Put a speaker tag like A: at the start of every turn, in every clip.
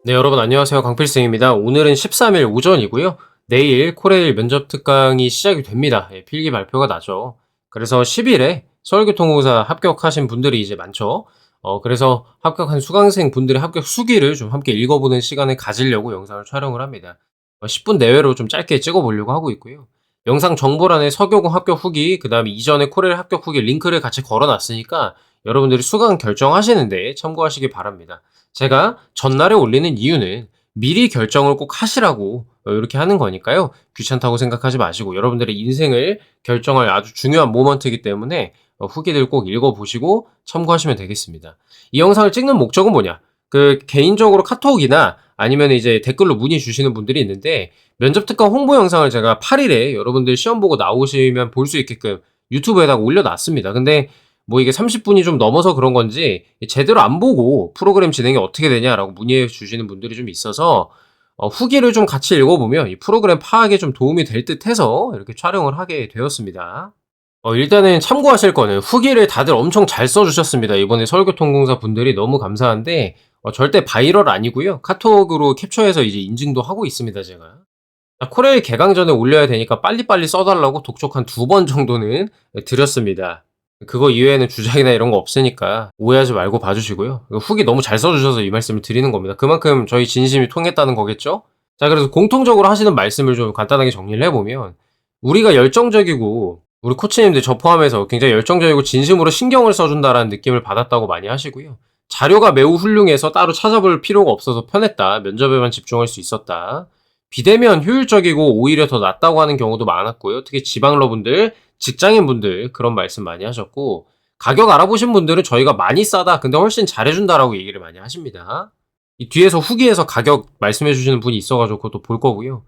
A: 네, 여러분 안녕하세요. 강필승입니다. 오늘은 13일 오전이고요. 내일 코레일 면접 특강이 시작이 됩니다. 필기 발표가 나죠. 그래서 10일에 서울교통공사 합격하신 분들이 이제 많죠. 그래서 합격한 수강생 분들의 합격 수기를 좀 함께 읽어보는 시간을 가지려고 영상을 촬영을 합니다. 10분 내외로 좀 짧게 찍어보려고 하고 있고요. 영상 정보란에 서교공 합격 후기, 그 다음에 이전에 코레일 합격 후기 링크를 같이 걸어놨으니까 여러분들이 수강 결정하시는데 참고하시기 바랍니다. 제가 전날에 올리는 이유는 미리 결정을 꼭 하시라고 이렇게 하는 거니까요. 귀찮다고 생각하지 마시고 여러분들의 인생을 결정할 아주 중요한 모먼트이기 때문에 후기들 꼭 읽어보시고 참고하시면 되겠습니다. 이 영상을 찍는 목적은 뭐냐? 개인적으로 카톡이나 아니면 이제 댓글로 문의 주시는 분들이 있는데 면접 특강 홍보 영상을 제가 8일에 여러분들 시험 보고 나오시면 볼 수 있게끔 유튜브에다가 올려놨습니다. 근데 뭐 이게 30분이 좀 넘어서 그런 건지 제대로 안 보고 프로그램 진행이 어떻게 되냐라고 문의해 주시는 분들이 좀 있어서 후기를 좀 같이 읽어보면 이 프로그램 파악에 좀 도움이 될 듯해서 이렇게 촬영을 하게 되었습니다. 일단은 참고하실 거는 후기를 다들 엄청 잘 써주셨습니다. 이번에 서울교통공사 분들이 너무 감사한데 절대 바이럴 아니고요. 카톡으로 캡처해서 이제 인증도 하고 있습니다, 제가. 코레일 개강 전에 올려야 되니까 빨리빨리 써달라고 독촉 한 2번 정도는 드렸습니다. 그거 이외에는 주작이나 이런 거 없으니까 오해하지 말고 봐주시고요. 후기 너무 잘 써주셔서 이 말씀을 드리는 겁니다. 그만큼 저희 진심이 통했다는 거겠죠? 자, 그래서 공통적으로 하시는 말씀을 좀 간단하게 정리를 해보면 우리가 열정적이고 우리 코치님들 저 포함해서 굉장히 열정적이고 진심으로 신경을 써준다라는 느낌을 받았다고 많이 하시고요. 자료가 매우 훌륭해서 따로 찾아볼 필요가 없어서 편했다. 면접에만 집중할 수 있었다. 비대면 효율적이고 오히려 더 낫다고 하는 경우도 많았고요. 특히 지방러분들, 직장인분들 그런 말씀 많이 하셨고 가격 알아보신 분들은 저희가 많이 싸다. 근데 훨씬 잘해준다라고 얘기를 많이 하십니다. 이 뒤에서 후기에서 가격 말씀해 주시는 분이 있어가지고 그것도 볼 거고요.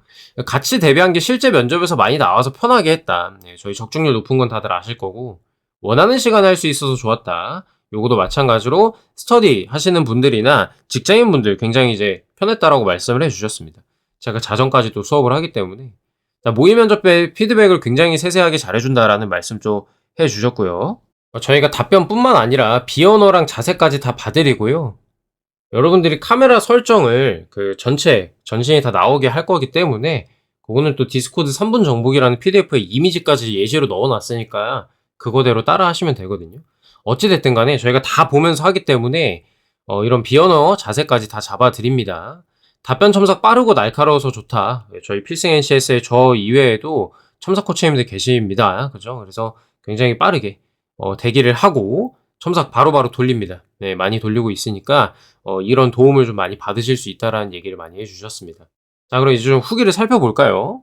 A: 같이 대비한 게 실제 면접에서 많이 나와서 편하게 했다. 네, 저희 적중률 높은 건 다들 아실 거고 원하는 시간에 할 수 있어서 좋았다. 요거도 마찬가지로 스터디 하시는 분들이나 직장인분들 굉장히 이제 편했다라고 말씀을 해주셨습니다. 제가 자정까지도 수업을 하기 때문에 모의 면접 피드백을 굉장히 세세하게 잘해준다라는 말씀 좀 해주셨고요. 저희가 답변뿐만 아니라 비언어랑 자세까지 다 봐드리고요. 여러분들이 카메라 설정을 전체 전신이 다 나오게 할 거기 때문에 그거는 또 디스코드 3분 정복이라는 PDF에 이미지까지 예시로 넣어놨으니까 그거대로 따라 하시면 되거든요. 어찌됐든 간에 저희가 다 보면서 하기 때문에 이런 비언어 자세까지 다 잡아드립니다. 답변 첨삭 빠르고 날카로워서 좋다. 저희 필승 NCS의 저 이외에도 첨삭 코치님들 계십니다. 그죠? 그래서 굉장히 빠르게 대기를 하고 첨삭 바로바로 돌립니다. 네, 많이 돌리고 있으니까 이런 도움을 좀 많이 받으실 수 있다라는 얘기를 많이 해주셨습니다. 자, 그럼 이제 좀 후기를 살펴볼까요?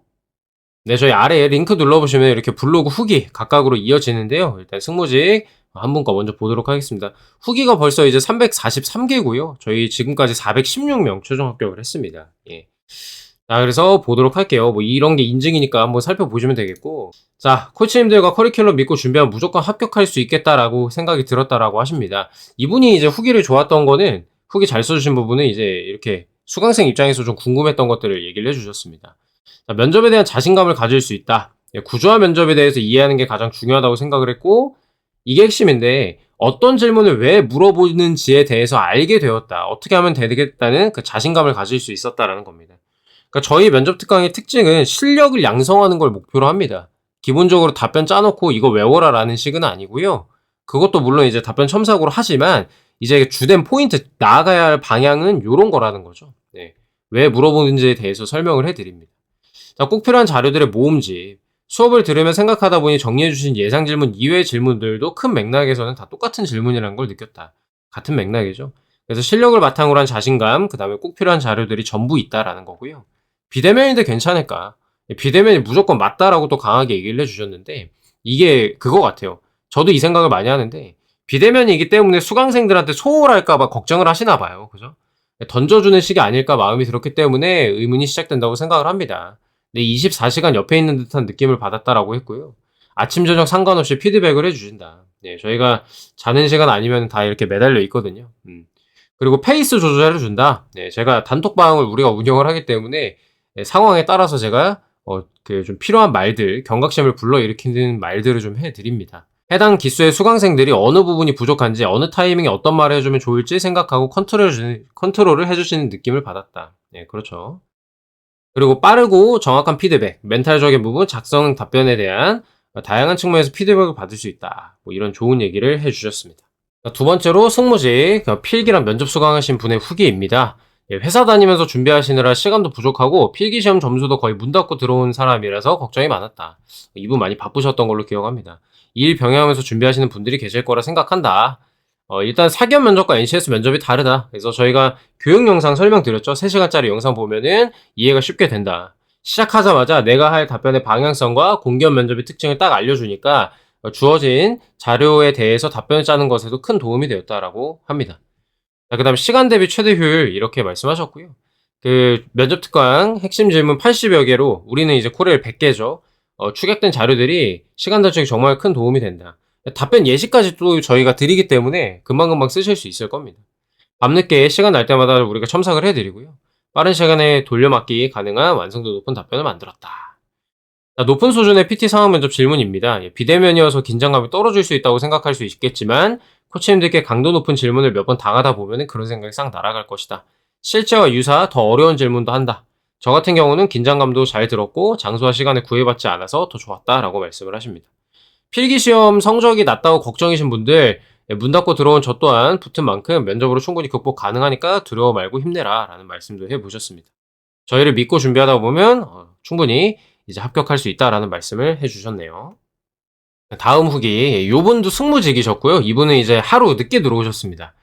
A: 네, 저희 아래에 링크 눌러보시면 이렇게 블로그 후기 각각으로 이어지는데요. 일단 승무직 한 분 거 먼저 보도록 하겠습니다. 후기가 벌써 이제 343개고요. 저희 지금까지 416명 최종 합격을 했습니다. 예. 자, 그래서 보도록 할게요. 뭐 이런 게 인증이니까 한번 살펴보시면 되겠고. 자, 코치님들과 커리큘럼 믿고 준비하면 무조건 합격할 수 있겠다라고 생각이 들었다라고 하십니다. 이분이 이제 후기를 좋았던 거는 후기 잘 써주신 부분은 이제 이렇게 수강생 입장에서 좀 궁금했던 것들을 얘기를 해주셨습니다. 자, 면접에 대한 자신감을 가질 수 있다. 예, 구조화 면접에 대해서 이해하는 게 가장 중요하다고 생각을 했고 이게 핵심인데 어떤 질문을 왜 물어보는지에 대해서 알게 되었다. 어떻게 하면 되겠다는 그 자신감을 가질 수 있었다라는 겁니다. 그러니까 저희 면접 특강의 특징은 실력을 양성하는 걸 목표로 합니다. 기본적으로 답변 짜놓고 이거 외워라라는 식은 아니고요. 그것도 물론 이제 답변 첨삭으로 하지만 이제 주된 포인트 나아가야 할 방향은 요런 거라는 거죠. 네. 왜 물어보는지에 대해서 설명을 해드립니다. 자, 꼭 필요한 자료들의 모음집. 수업을 들으며 생각하다 보니 정리해주신 예상 질문 이외의 질문들도 큰 맥락에서는 다 똑같은 질문이라는 걸 느꼈다. 같은 맥락이죠. 그래서 실력을 바탕으로 한 자신감, 그 다음에 꼭 필요한 자료들이 전부 있다라는 거고요. 비대면인데 괜찮을까? 비대면이 무조건 맞다라고 또 강하게 얘기를 해주셨는데 이게 그거 같아요. 저도 이 생각을 많이 하는데 비대면이기 때문에 수강생들한테 소홀할까봐 걱정을 하시나 봐요. 그죠? 던져주는 식이 아닐까 마음이 들었기 때문에 의문이 시작된다고 생각을 합니다. 근데 24시간 옆에 있는 듯한 느낌을 받았다라고 했고요. 아침, 저녁 상관없이 피드백을 해주신다. 네, 저희가 자는 시간 아니면 다 이렇게 매달려 있거든요. 그리고 페이스 조절을 준다. 네, 제가 단톡방을 우리가 운영을 하기 때문에 네, 상황에 따라서 제가 좀 필요한 말들, 경각심을 불러일으키는 말들을 좀 해드립니다. 해당 기수의 수강생들이 어느 부분이 부족한지 어느 타이밍에 어떤 말을 해주면 좋을지 생각하고 컨트롤을 해주시는 느낌을 받았다. 네, 그렇죠. 그리고 빠르고 정확한 피드백, 멘탈적인 부분, 작성 답변에 대한 다양한 측면에서 피드백을 받을 수 있다. 뭐 이런 좋은 얘기를 해주셨습니다. 두 번째로 승무직, 필기랑 면접 수강하신 분의 후기입니다. 예, 회사 다니면서 준비하시느라 시간도 부족하고 필기시험 점수도 거의 문 닫고 들어온 사람이라서 걱정이 많았다. 이분 많이 바쁘셨던 걸로 기억합니다. 일 병행하면서 준비하시는 분들이 계실 거라 생각한다. 일단 사기업 면접과 NCS 면접이 다르다. 그래서 저희가 교육 영상 설명드렸죠. 3시간짜리 영상 보면은 이해가 쉽게 된다. 시작하자마자 내가 할 답변의 방향성과 공기업 면접의 특징을 딱 알려주니까 주어진 자료에 대해서 답변을 짜는 것에도 큰 도움이 되었다라고 합니다. 그 다음에 시간 대비 최대 효율 이렇게 말씀하셨고요. 그 면접 특강 핵심 질문 80여 개로 우리는 이제 코레일 100개죠. 축약된 자료들이 시간 단축에 정말 큰 도움이 된다. 답변 예시까지 또 저희가 드리기 때문에 금방금방 쓰실 수 있을 겁니다. 밤늦게 시간 날 때마다 우리가 첨삭을 해드리고요. 빠른 시간에 돌려막기 가능한 완성도 높은 답변을 만들었다. 자, 높은 수준의 PT 상황 면접 질문입니다. 비대면이어서 긴장감이 떨어질 수 있다고 생각할 수 있겠지만 코치님들께 강도 높은 질문을 몇 번 당하다 보면 그런 생각이 싹 날아갈 것이다. 실제와 유사 더 어려운 질문도 한다. 저 같은 경우는 긴장감도 잘 들었고 장소와 시간에 구애받지 않아서 더 좋았다라고 말씀을 하십니다. 필기시험 성적이 낮다고 걱정이신 분들 문 닫고 들어온 저 또한 붙은 만큼 면접으로 충분히 극복 가능하니까 두려워 말고 힘내라 라는 말씀도 해보셨습니다. 저희를 믿고 준비하다 보면 충분히 이제 합격할 수 있다라는 말씀을 해주셨네요. 다음 후기, 요분도 승무직이셨고요. 이분은 이제 하루 늦게 들어오셨습니다.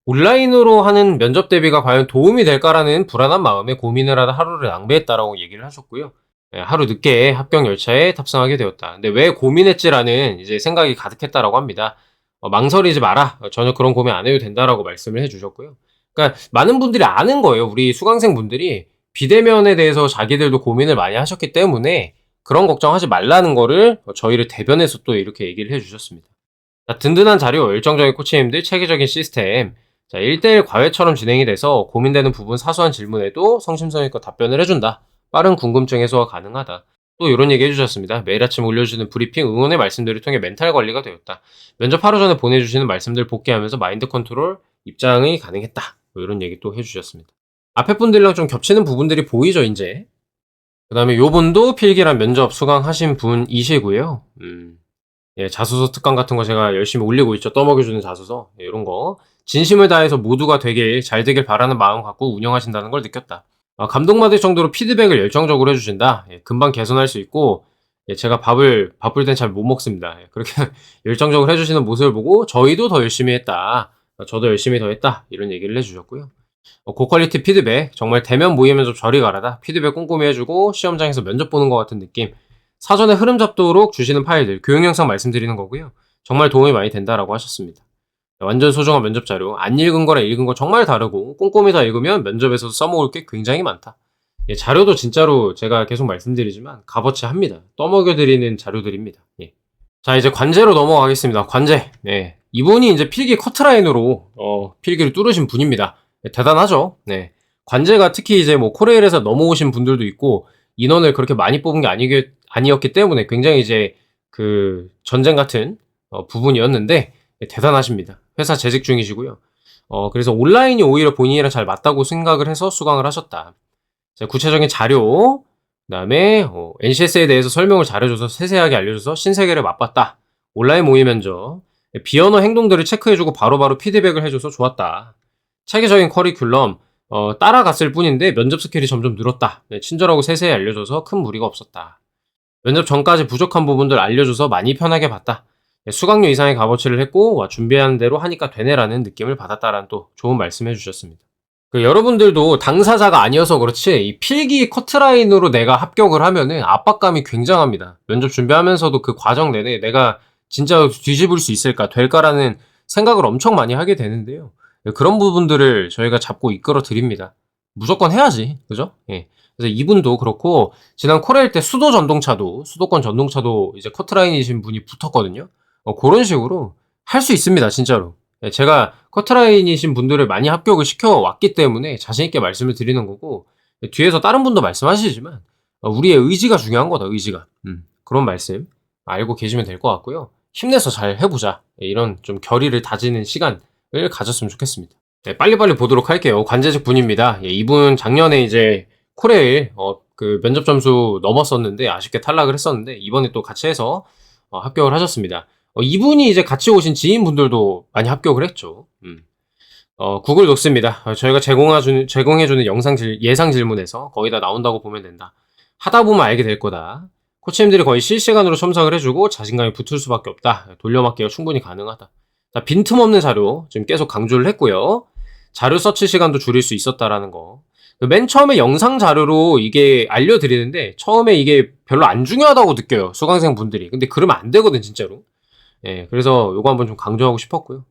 A: 온라인으로 하는 면접 대비가 과연 도움이 될까라는 불안한 마음에 고민을 하다 하루를 낭비했다라고 얘기를 하셨고요. 하루 늦게 합격 열차에 탑승하게 되었다. 근데 왜 고민했지라는 이제 생각이 가득했다라고 합니다. 망설이지 마라. 전혀 그런 고민 안 해도 된다라고 말씀을 해주셨고요. 그러니까 많은 분들이 아는 거예요. 우리 수강생 분들이 비대면에 대해서 자기들도 고민을 많이 하셨기 때문에 그런 걱정하지 말라는 거를 저희를 대변해서 또 이렇게 얘기를 해주셨습니다. 자, 든든한 자료, 열정적인 코치님들, 체계적인 시스템. 자, 1대1 과외처럼 진행이 돼서 고민되는 부분 사소한 질문에도 성심성의껏 답변을 해준다. 빠른 궁금증 해소가 가능하다. 또 이런 얘기 해주셨습니다. 매일 아침 올려주는 브리핑, 응원의 말씀들을 통해 멘탈 관리가 되었다. 면접 하루 전에 보내주시는 말씀들 복귀하면서 마인드 컨트롤 입장이 가능했다. 뭐 이런 얘기 또 해주셨습니다. 앞에 분들이랑 좀 겹치는 부분들이 보이죠, 이제. 그 다음에 요분도 필기란 면접 수강하신 분이시고요. 예, 자소서 특강 같은 거 제가 열심히 올리고 있죠. 떠먹여주는 자소서. 예, 이런 거. 진심을 다해서 모두가 잘 되길 바라는 마음 갖고 운영하신다는 걸 느꼈다. 감동받을 정도로 피드백을 열정적으로 해주신다. 예, 금방 개선할 수 있고, 예, 제가 바쁠 땐 잘 못 먹습니다. 예, 그렇게 열정적으로 해주시는 모습을 보고 저희도 더 열심히 했다. 저도 열심히 더 했다. 이런 얘기를 해주셨고요. 고퀄리티 피드백, 정말 대면 모임에서 저리 가라다. 피드백 꼼꼼히 해주고 시험장에서 면접 보는 것 같은 느낌. 사전에 흐름 잡도록 주시는 파일들, 교육 영상 말씀드리는 거고요. 정말 도움이 많이 된다라고 하셨습니다. 완전 소중한 면접 자료, 안 읽은 거랑 읽은 거 정말 다르고 꼼꼼히 다 읽으면 면접에서 써먹을 게 굉장히 많다. 예, 자료도 진짜로 제가 계속 말씀드리지만 값어치 합니다. 떠먹여드리는 자료들입니다. 예. 자, 이제 관제로 넘어가겠습니다. 관제. 네. 이분이 이제 필기 커트라인으로 필기를 뚫으신 분입니다. 네, 대단하죠. 네. 관제가 특히 이제 뭐 코레일에서 넘어오신 분들도 있고 인원을 그렇게 많이 뽑은 게 아니었기 때문에 굉장히 이제 그 전쟁 같은 부분이었는데 네, 대단하십니다. 회사 재직 중이시고요. 그래서 온라인이 오히려 본인이랑 잘 맞다고 생각을 해서 수강을 하셨다. 자, 구체적인 자료, 그 다음에 NCS에 대해서 설명을 잘해줘서 세세하게 알려줘서 신세계를 맛봤다. 온라인 모의 면접, 비언어 행동들을 체크해주고 바로바로 피드백을 해줘서 좋았다. 체계적인 커리큘럼, 따라갔을 뿐인데 면접 스킬이 점점 늘었다. 네, 친절하고 세세히 알려줘서 큰 무리가 없었다. 면접 전까지 부족한 부분들 알려줘서 많이 편하게 봤다. 네, 수강료 이상의 값어치를 했고 준비하는 대로 하니까 되네라는 느낌을 받았다라는 또 좋은 말씀 해주셨습니다. 여러분들도 당사자가 아니어서 그렇지 이 필기 커트라인으로 내가 합격을 하면은 압박감이 굉장합니다. 면접 준비하면서도 그 과정 내내 내가 진짜 뒤집을 수 있을까 될까라는 생각을 엄청 많이 하게 되는데요. 그런 부분들을 저희가 잡고 이끌어 드립니다. 무조건 해야지, 그죠? 예. 그래서 이분도 그렇고 지난 코레일 때 수도권 전동차도 이제 커트라인이신 분이 붙었거든요. 그런 식으로 할 수 있습니다, 진짜로. 예, 제가 커트라인이신 분들을 많이 합격을 시켜왔기 때문에 자신있게 말씀을 드리는 거고, 뒤에서 다른 분도 말씀하시지만, 우리의 의지가 중요한 거다, 의지가. 그런 말씀 알고 계시면 될 것 같고요. 힘내서 잘 해보자. 예, 이런 좀 결의를 다지는 시간을 가졌으면 좋겠습니다. 네, 빨리빨리 보도록 할게요. 관제직 분입니다. 예, 이분 작년에 이제 코레일 그 면접 점수 넘었었는데 아쉽게 탈락을 했었는데 이번에 또 같이 해서 합격을 하셨습니다. 이분이 이제 같이 오신 지인분들도 많이 합격을 했죠. 구글 녹스입니다. 저희가 제공해주는 예상 질문에서 거의 다 나온다고 보면 된다. 하다 보면 알게 될 거다. 코치님들이 거의 실시간으로 첨삭을 해주고 자신감이 붙을 수밖에 없다. 돌려막기가 충분히 가능하다. 자, 빈틈없는 자료 지금 계속 강조를 했고요. 자료 서치 시간도 줄일 수 있었다라는 거. 맨 처음에 영상 자료로 이게 알려드리는데 처음에 이게 별로 안 중요하다고 느껴요. 수강생 분들이. 근데 그러면 안 되거든 진짜로. 예, 그래서 요거 한번 좀 강조하고 싶었고요.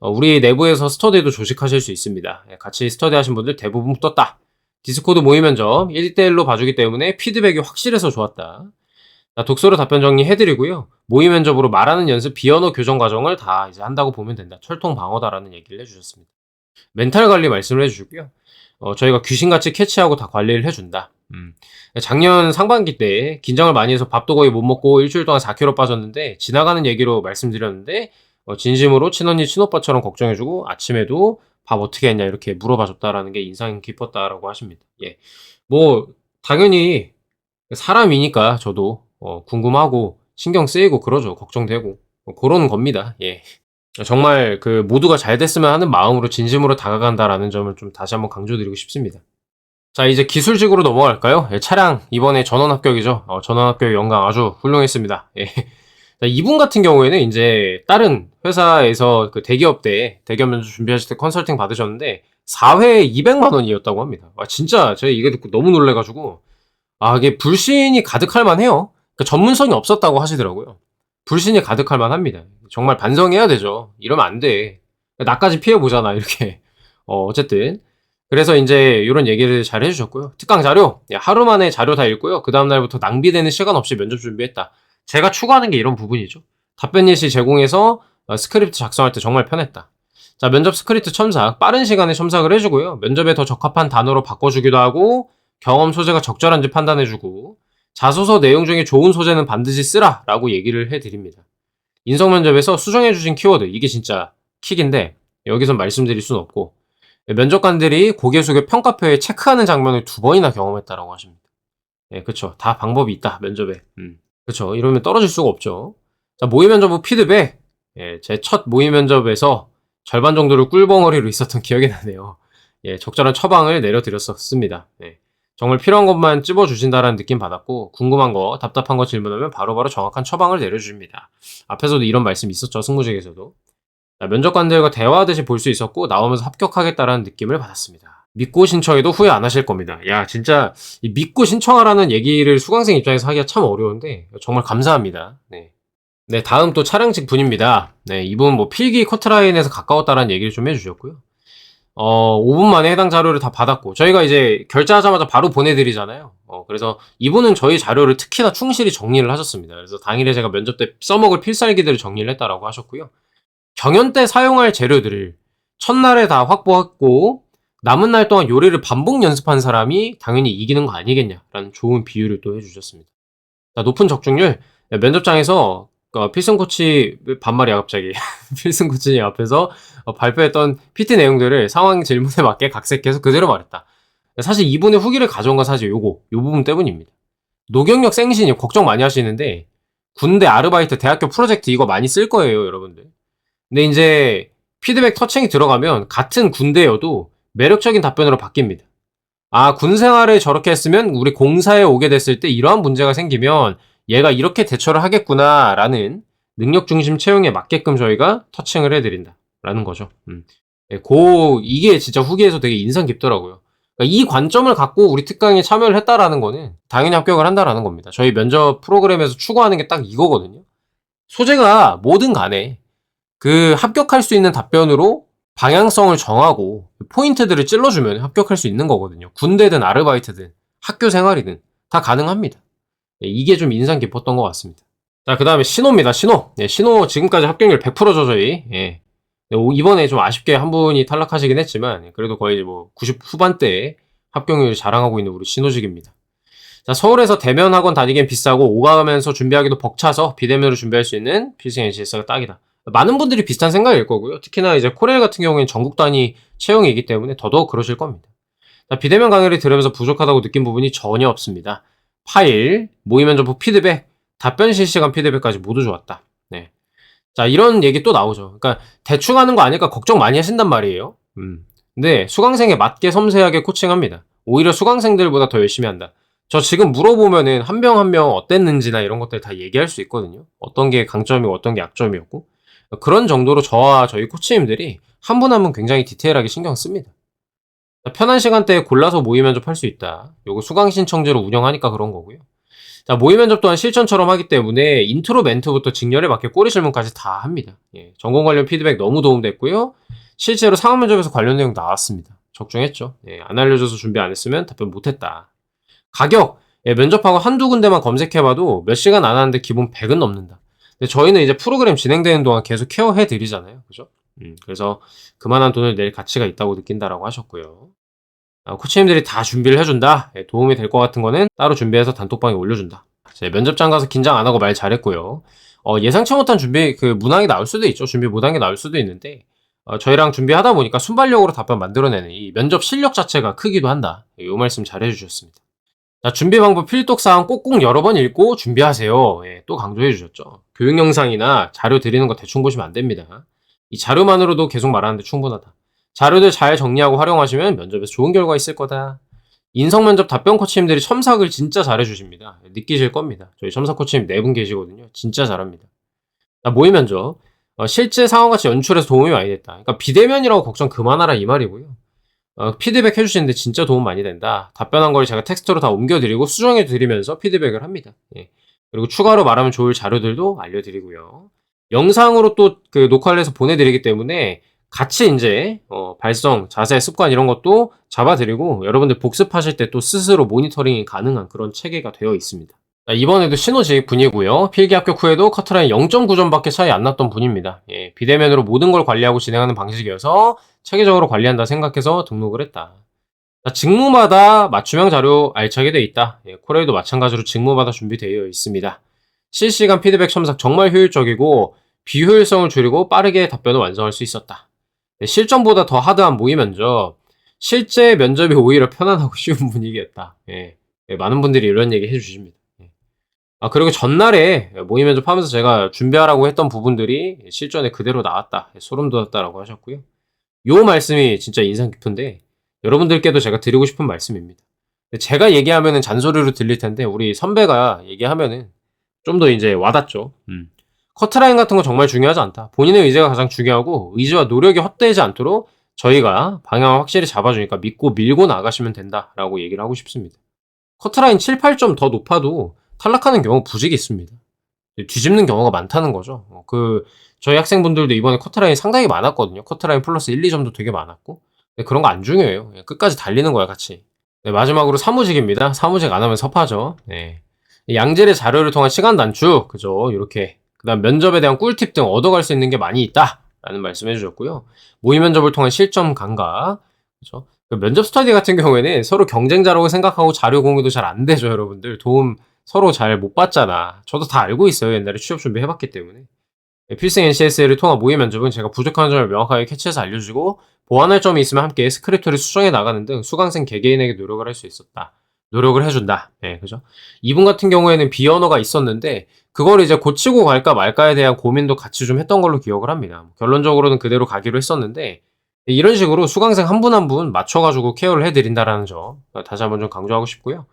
A: 우리 내부에서 스터디도 조직하실 수 있습니다. 예, 같이 스터디 하신 분들 대부분 떴다. 디스코드 모의 면접 1대1로 봐주기 때문에 피드백이 확실해서 좋았다. 자, 독서로 답변 정리해드리고요. 모의 면접으로 말하는 연습, 비언어 교정 과정을 다 이제 한다고 보면 된다. 철통 방어다라는 얘기를 해주셨습니다. 멘탈 관리 말씀을 해주시고요. 저희가 귀신같이 캐치하고 다 관리를 해준다. 작년 상반기 때 긴장을 많이 해서 밥도 거의 못 먹고 일주일 동안 4kg 빠졌는데 지나가는 얘기로 말씀드렸는데 진심으로 친언니 친오빠처럼 걱정해주고 아침에도 밥 어떻게 했냐 이렇게 물어봐줬다라는 게 인상 깊었다라고 하십니다. 예, 뭐 당연히 사람이니까 저도 궁금하고 신경 쓰이고 그러죠. 걱정되고 그런 겁니다. 예. 정말 그 모두가 잘 됐으면 하는 마음으로 진심으로 다가간다라는 점을 좀 다시 한번 강조드리고 싶습니다. 자, 이제 기술직으로 넘어갈까요? 예, 차량 이번에 전원 합격이죠. 전원 합격 영광 아주 훌륭했습니다. 예. 자, 이분 같은 경우에는 이제 다른 회사에서 그 대기업 면접 준비하실 때 컨설팅 받으셨는데 4회에 200만 원이었다고 합니다. 진짜 제가 이게 듣고 너무 놀래가지고 이게 불신이 가득할 만해요. 그러니까 전문성이 없었다고 하시더라고요. 불신이 가득할 만합니다. 정말 반성해야 되죠. 이러면 안 돼. 나까지 피해보잖아, 이렇게. 어쨌든. 그래서 이제 이런 얘기를 잘 해주셨고요. 특강 자료. 하루 만에 자료 다 읽고요. 그 다음날부터 낭비되는 시간 없이 면접 준비했다. 제가 추구하는 게 이런 부분이죠. 답변 예시 제공해서 스크립트 작성할 때 정말 편했다. 자, 면접 스크립트 첨삭. 빠른 시간에 첨삭을 해주고요. 면접에 더 적합한 단어로 바꿔주기도 하고, 경험 소재가 적절한지 판단해주고, 자소서 내용 중에 좋은 소재는 반드시 쓰라 라고 얘기를 해드립니다. 인성면접에서 수정해주신 키워드, 이게 진짜 킥인데 여기서 말씀드릴 수는 없고, 면접관들이 고개 숙여 평가표에 체크하는 장면을 2번이나 경험했다라고 하십니다. 예, 그쵸. 다 방법이 있다, 면접에. 그쵸. 이러면 떨어질 수가 없죠. 자, 모의 면접 후 피드백. 예, 제 첫 모의 면접에서 절반 정도를 꿀벙어리로 있었던 기억이 나네요. 예, 적절한 처방을 내려드렸었습니다. 예. 정말 필요한 것만 찝어주신다라는 느낌 받았고, 궁금한 거, 답답한 거 질문하면 바로바로 정확한 처방을 내려주십니다. 앞에서도 이런 말씀 있었죠, 승무직에서도. 면접관들과 대화하듯이 볼 수 있었고, 나오면서 합격하겠다라는 느낌을 받았습니다. 믿고 신청해도 후회 안 하실 겁니다. 야, 진짜, 이 믿고 신청하라는 얘기를 수강생 입장에서 하기가 참 어려운데, 정말 감사합니다. 네. 네, 다음 또 차량직 분입니다. 네, 이분 뭐 필기 커트라인에서 가까웠다라는 얘기를 좀 해주셨고요. 5분 만에 해당 자료를 다 받았고, 저희가 이제 결제하자마자 바로 보내드리잖아요. 그래서 이분은 저희 자료를 특히나 충실히 정리를 하셨습니다. 그래서 당일에 제가 면접 때 써먹을 필살기들을 정리를 했다라고 하셨고요. 경연 때 사용할 재료들을 첫날에 다 확보했고, 남은 날 동안 요리를 반복 연습한 사람이 당연히 이기는 거 아니겠냐라는 좋은 비유를 또 해주셨습니다. 자, 높은 적중률, 면접장에서 필승 코치 반말이야 갑자기 필승 코치님 앞에서 발표했던 PT 내용들을 상황 질문에 맞게 각색해서 그대로 말했다. 사실 이분의 후기를 가져온 건 사실 요 부분 때문입니다. 노경력 생신이 걱정 많이 하시는데 군대 아르바이트 대학교 프로젝트 이거 많이 쓸 거예요 여러분들. 근데 이제 피드백 터칭이 들어가면 같은 군대여도 매력적인 답변으로 바뀝니다. 군 생활을 저렇게 했으면 우리 공사에 오게 됐을 때 이러한 문제가 생기면 얘가 이렇게 대처를 하겠구나 라는 능력 중심 채용에 맞게끔 저희가 터칭을 해드린다 라는 거죠. 이게 진짜 후기에서 되게 인상 깊더라고요. 그러니까 이 관점을 갖고 우리 특강에 참여를 했다라는 거는 당연히 합격을 한다라는 겁니다. 저희 면접 프로그램에서 추구하는 게 딱 이거거든요. 소재가 뭐든 간에 그 합격할 수 있는 답변으로 방향성을 정하고 포인트들을 찔러주면 합격할 수 있는 거거든요. 군대든 아르바이트든 학교 생활이든 다 가능합니다. 이게 좀 인상 깊었던 것 같습니다. 자, 그 다음에 신호입니다. 신호. 신호 지금까지 합격률 100%죠, 저희. 이번에 좀 아쉽게 한 분이 탈락하시긴 했지만, 그래도 거의 뭐 90 후반대에 합격률 자랑하고 있는 우리 신호직입니다. 자, 서울에서 대면 학원 다니기엔 비싸고 오가면서 준비하기도 벅차서 비대면으로 준비할 수 있는 필승 NCS가 딱이다. 많은 분들이 비슷한 생각일 거고요. 특히나 이제 코레일 같은 경우에는 전국 단위 채용이기 때문에 더더욱 그러실 겁니다. 자, 비대면 강의를 들으면서 부족하다고 느낀 부분이 전혀 없습니다. 파일, 모의 면접 후 피드백, 답변 실시간 피드백까지 모두 좋았다. 네. 자, 이런 얘기 또 나오죠. 그러니까 대충 하는 거 아닐까 걱정 많이 하신단 말이에요. 근데 수강생에 맞게 섬세하게 코칭합니다. 오히려 수강생들보다 더 열심히 한다. 저 지금 물어보면은 한 명 한 명 어땠는지나 이런 것들 다 얘기할 수 있거든요. 어떤 게 강점이고 어떤 게 약점이었고. 그런 정도로 저와 저희 코치님들이 한 분 한 분 굉장히 디테일하게 신경 씁니다. 편한 시간대에 골라서 모의 면접할 수 있다. 요거 수강 신청제로 운영하니까 그런 거고요. 자, 모의 면접 또한 실전처럼 하기 때문에 인트로 멘트부터 직렬에 맞게 꼬리 질문까지 다 합니다. 예, 전공 관련 피드백 너무 도움됐고요. 실제로 상황 면접에서 관련 내용 나왔습니다. 적중했죠. 예, 안 알려줘서 준비 안 했으면 답변 못했다. 가격! 예, 면접하고 한두 군데만 검색해봐도 몇 시간 안 하는데 기본 100은 넘는다. 근데 저희는 이제 프로그램 진행되는 동안 계속 케어해드리잖아요. 그죠? 그래서 그만한 돈을 낼 가치가 있다고 느낀다라고 하셨고요. 코치님들이 다 준비를 해준다. 예, 도움이 될 것 같은 거는 따로 준비해서 단톡방에 올려준다. 자, 면접장 가서 긴장 안 하고 말 잘했고요. 예상치 못한 준비, 문항이 나올 수도 있죠. 준비 못한 게 나올 수도 있는데, 저희랑 준비하다 보니까 순발력으로 답변 만들어내는 이 면접 실력 자체가 크기도 한다. 이 말씀 잘 해주셨습니다. 자, 준비 방법 필독사항 꼭꼭 여러 번 읽고 준비하세요. 예, 또 강조해 주셨죠. 교육 영상이나 자료 드리는 거 대충 보시면 안 됩니다. 이 자료만으로도 계속 말하는데 충분하다. 자료들 잘 정리하고 활용하시면 면접에서 좋은 결과 있을 거다. 인성 면접 답변 코치님들이 첨삭을 진짜 잘해 주십니다. 느끼실 겁니다. 저희 첨삭 코치님 4분 계시거든요. 진짜 잘합니다. 자, 모의 면접. 실제 상황같이 연출해서 도움이 많이 됐다. 그러니까 비대면이라고 걱정 그만하라 이 말이고요. 피드백 해주시는데 진짜 도움 많이 된다. 답변한 걸 제가 텍스트로 다 옮겨드리고 수정해드리면서 피드백을 합니다. 예. 그리고 추가로 말하면 좋을 자료들도 알려드리고요. 영상으로 또 녹화를 해서 보내드리기 때문에 같이 이제 발성, 자세, 습관 이런 것도 잡아드리고 여러분들 복습하실 때 또 스스로 모니터링이 가능한 그런 체계가 되어 있습니다. 자, 이번에도 신호직 분이고요. 필기 합격 후에도 커트라인 0.9점밖에 차이 안 났던 분입니다. 예, 비대면으로 모든 걸 관리하고 진행하는 방식이어서 체계적으로 관리한다 생각해서 등록을 했다. 자, 직무마다 맞춤형 자료 알차게 되어 있다. 예, 코레일도 마찬가지로 직무마다 준비되어 있습니다. 실시간 피드백 첨삭 정말 효율적이고 비효율성을 줄이고 빠르게 답변을 완성할 수 있었다. 네, 실전보다 더 하드한 모의 면접, 실제 면접이 오히려 편안하고 쉬운 분위기였다. 예, 예, 많은 분들이 이런 얘기 해주십니다. 예. 그리고 전날에 모의 면접하면서 제가 준비하라고 했던 부분들이 실전에 그대로 나왔다. 예, 소름 돋았다라고 하셨고요. 요 말씀이 진짜 인상 깊은데 여러분들께도 제가 드리고 싶은 말씀입니다. 제가 얘기하면은 잔소리로 들릴 텐데 우리 선배가 얘기하면은 좀 더 이제 와닿죠. 커트라인 같은 거 정말 중요하지 않다. 본인의 의지가 가장 중요하고 의지와 노력이 헛되지 않도록 저희가 방향을 확실히 잡아주니까 믿고 밀고 나가시면 된다라고 얘기를 하고 싶습니다. 커트라인 7, 8점 더 높아도 탈락하는 경우 부직이 있습니다. 뒤집는 경우가 많다는 거죠. 저희 학생분들도 이번에 커트라인 상당히 많았거든요. 커트라인 플러스 1, 2점도 되게 많았고. 근데 그런 거 안 중요해요. 그냥 끝까지 달리는 거야, 같이. 네, 마지막으로 사무직입니다. 사무직 안 하면 섭하죠. 네. 양질의 자료를 통한 시간 단축, 그죠? 이렇게. 그 다음 면접에 대한 꿀팁 등 얻어갈 수 있는 게 많이 있다. 라는 말씀 해주셨고요. 모의 면접을 통한 실점 감각. 그죠? 면접 스터디 같은 경우에는 서로 경쟁자라고 생각하고 자료 공유도 잘 안 되죠, 여러분들. 도움 서로 잘 못 받잖아. 저도 다 알고 있어요. 옛날에 취업 준비 해봤기 때문에. 필승 NCS를 통한 모의 면접은 제가 부족한 점을 명확하게 캐치해서 알려주고 보완할 점이 있으면 함께 스크립트를 수정해 나가는 등 수강생 개개인에게 노력을 할 수 있었다. 노력을 해준다. 네, 그죠? 이분 같은 경우에는 비언어가 있었는데 그걸 이제 고치고 갈까 말까에 대한 고민도 같이 좀 했던 걸로 기억을 합니다. 결론적으로는 그대로 가기로 했었는데 이런 식으로 수강생 한 분 한 분 맞춰가지고 케어를 해드린다라는 점 다시 한번 좀 강조하고 싶고요.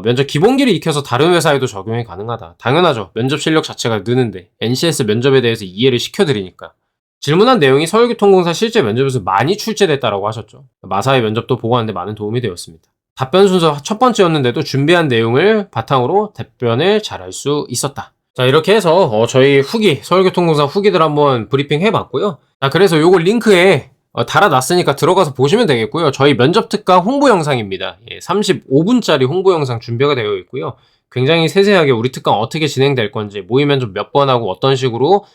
A: 면접 기본기를 익혀서 다른 회사에도 적용이 가능하다. 당연하죠. 면접 실력 자체가 느는데 NCS 면접에 대해서 이해를 시켜드리니까. 질문한 내용이 서울교통공사 실제 면접에서 많이 출제됐다라고 하셨죠. 마사의 면접도 보고 왔는데 많은 도움이 되었습니다. 답변 순서 첫 번째였는데도 준비한 내용을 바탕으로 답변을 잘할 수 있었다. 자, 이렇게 해서 저희 후기, 서울교통공사 후기들 한번 브리핑 해봤고요. 자, 그래서 요거 링크에 달아놨으니까 들어가서 보시면 되겠고요. 저희 면접 특강 홍보 영상입니다. 35분짜리 홍보 영상 준비가 되어 있고요. 굉장히 세세하게 우리 특강 어떻게 진행될 건지, 모의 면접 몇 번 하고 어떤 식으로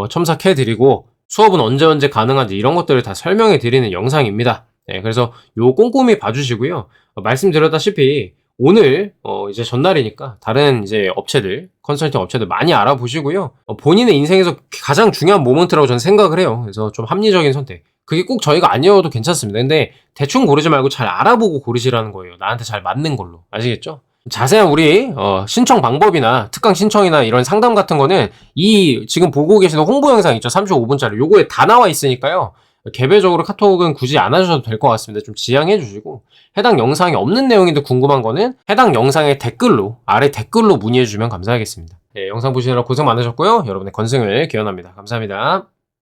A: 첨삭해드리고 수업은 언제 가능한지 이런 것들을 다 설명해드리는 영상입니다. 그래서 요 꼼꼼히 봐주시고요. 말씀드렸다시피 오늘 이제 전날이니까 다른 이제 업체들, 컨설팅 업체들 많이 알아보시고요. 본인의 인생에서 가장 중요한 모먼트라고 저는 생각을 해요. 그래서 좀 합리적인 선택. 그게 꼭 저희가 아니어도 괜찮습니다. 근데 대충 고르지 말고 잘 알아보고 고르시라는 거예요. 나한테 잘 맞는 걸로. 아시겠죠? 자세한 우리 신청 방법이나 특강 신청이나 이런 상담 같은 거는 이 지금 보고 계시는 홍보 영상 있죠? 35분짜리. 요거에 다 나와 있으니까요. 개별적으로 카톡은 굳이 안 하셔도 될 것 같습니다. 좀 지양해 주시고, 해당 영상이 없는 내용인데 궁금한 거는 해당 영상의 댓글로, 아래 댓글로 문의해 주시면 감사하겠습니다. 네, 영상 보시느라 고생 많으셨고요. 여러분의 건승을 기원합니다. 감사합니다.